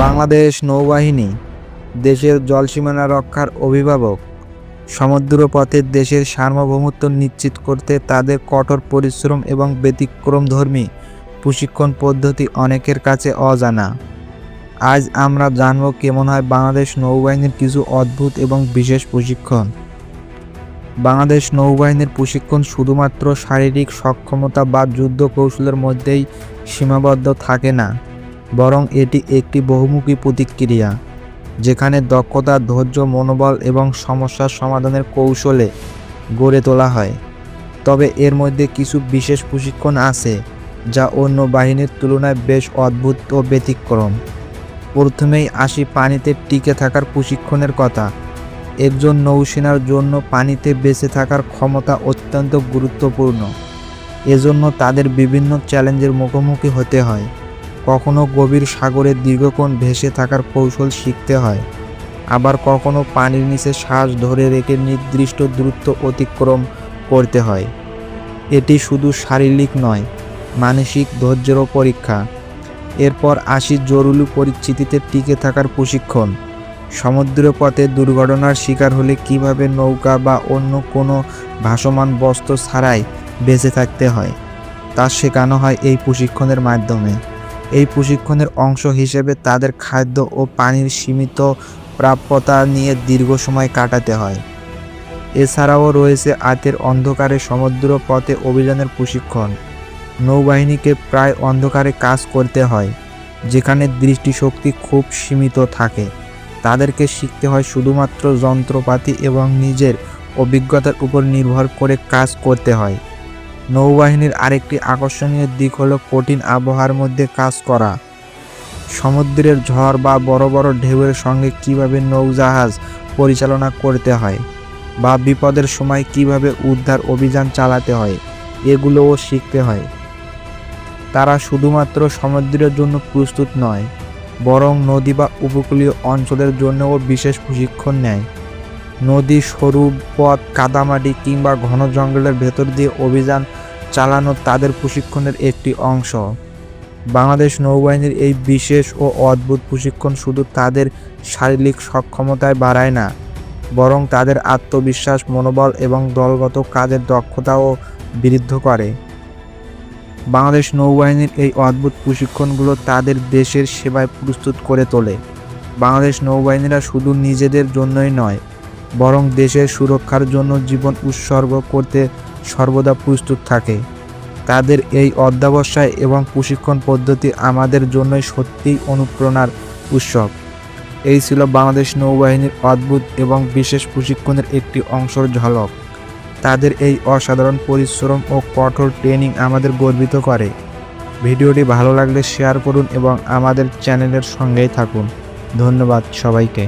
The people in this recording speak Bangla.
বাংলাদেশ নৌবাহিনী দেশের জলসীমানা রক্ষার অভিভাবক। সমুদ্রপথে দেশের সার্বভৌমত্ব নিশ্চিত করতে তাদের কঠোর পরিশ্রম এবং ব্যতিক্রমধর্মী প্রশিক্ষণ পদ্ধতি অনেকের কাছে অজানা। আজ আমরা জানব কেমন হয় বাংলাদেশ নৌবাহিনীর কিছু অদ্ভুত এবং বিশেষ প্রশিক্ষণ। বাংলাদেশ নৌবাহিনীর প্রশিক্ষণ শুধুমাত্র শারীরিক সক্ষমতা বা যুদ্ধ কৌশলের মধ্যেই সীমাবদ্ধ থাকে না, বরং এটি একটি বহুমুখী প্রতিক্রিয়া, যেখানে দক্ষতা, ধৈর্য, মনোবল এবং সমস্যা সমাধানের কৌশলে গড়ে তোলা হয়। তবে এর মধ্যে কিছু বিশেষ প্রশিক্ষণ আছে যা অন্য বাহিনীর তুলনায় বেশ অদ্ভুত ও ব্যতিক্রম। প্রথমেই আসি পানিতে টিকে থাকার প্রশিক্ষণের কথা। একজন নৌসেনার জন্য পানিতে বেঁচে থাকার ক্ষমতা অত্যন্ত গুরুত্বপূর্ণ। এজন্য তাদের বিভিন্ন চ্যালেঞ্জের মুখোমুখি হতে হয়। কখনো গভীর সাগরে দীর্ঘক্ষণ ভেসে থাকার কৌশল শিখতে হয়, আবার কখনো পানির নিচে শ্বাস ধরে রেখে নির্দিষ্ট দূরত্ব অতিক্রম করতে হয়। এটি শুধু শারীরিক নয়, মানসিক ধৈর্যেরও পরীক্ষা। এরপর আসি জরুরি পরিস্থিতিতে টিকে থাকার প্রশিক্ষণ। সমুদ্রপথে দুর্ঘটনার শিকার হলে কিভাবে নৌকা বা অন্য কোনো ভাসমান বস্তু ছাড়াই বেঁচে থাকতে হয় তা শেখানো হয় এই প্রশিক্ষণের মাধ্যমে। এই প্রশিক্ষণের অংশ হিসেবে তাদের খাদ্য ও পানির সীমিত প্রাপ্যতা নিয়ে দীর্ঘ সময় কাটাতে হয়। এছাড়াও রয়েছে রাতের অন্ধকারে সমুদ্র পথে অভিযানের প্রশিক্ষণ। নৌবাহিনীকে প্রায় অন্ধকারে কাজ করতে হয়, যেখানে দৃষ্টিশক্তি খুব সীমিত থাকে। তাদেরকে শিখতে হয় শুধুমাত্র যন্ত্রপাতি এবং নিজের অভিজ্ঞতার উপর নির্ভর করে কাজ করতে হয়। নৌবাহিনীর আরেকটি আকর্ষণীয় দিক হলো কঠিন আবহাওয়ার মধ্যে কাজ করা। সমুদ্রের ঝড় বা বড় বড় ঢেউয়ের সঙ্গে কিভাবে নৌজাহাজ পরিচালনা করতে হয় বা বিপদের সময় কিভাবে উদ্ধার অভিযান চালাতে হয়, এগুলোও শিখতে হয়। তারা শুধুমাত্র সমুদ্রের জন্য প্রস্তুত নয়, বরং নদী বা উপকূলীয় অঞ্চলের জন্যও বিশেষ প্রশিক্ষণ নেয়। নদী, সরু পথ, কাদামাটি কিংবা ঘন জঙ্গলের ভেতর দিয়ে অভিযান চালানো তাদের প্রশিক্ষণের একটি অংশ। বাংলাদেশ নৌবাহিনীর এই বিশেষ ও অদ্ভুত প্রশিক্ষণ শুধু তাদের শারীরিক সক্ষমতায় বাড়ায় না, বরং তাদের আত্মবিশ্বাস, মনোবল এবং দলগত কাজের দক্ষতাও বৃদ্ধি করে। বাংলাদেশ নৌবাহিনীর এই অদ্ভুত প্রশিক্ষণগুলো তাদের দেশের সেবায় প্রস্তুত করে তোলে। বাংলাদেশ নৌবাহিনীরা শুধু নিজেদের জন্যই নয়, বরং দেশের সুরক্ষার জন্য জীবন উৎসর্গ করতে সর্বদা প্রস্তুত থাকে। তাদের এই অধ্যবসায় এবং প্রশিক্ষণ পদ্ধতি আমাদের জন্যই সত্যিই অনুপ্রেরণার উৎস। এই ছিল বাংলাদেশ নৌবাহিনীর অদ্ভুত এবং বিশেষ প্রশিক্ষণের একটি অংশের ঝলক। তাদের এই অসাধারণ পরিশ্রম ও কঠোর ট্রেনিং আমাদের গর্বিত করে। ভিডিওটি ভালো লাগলে শেয়ার করুন এবং আমাদের চ্যানেলের সঙ্গেই থাকুন। ধন্যবাদ সবাইকে।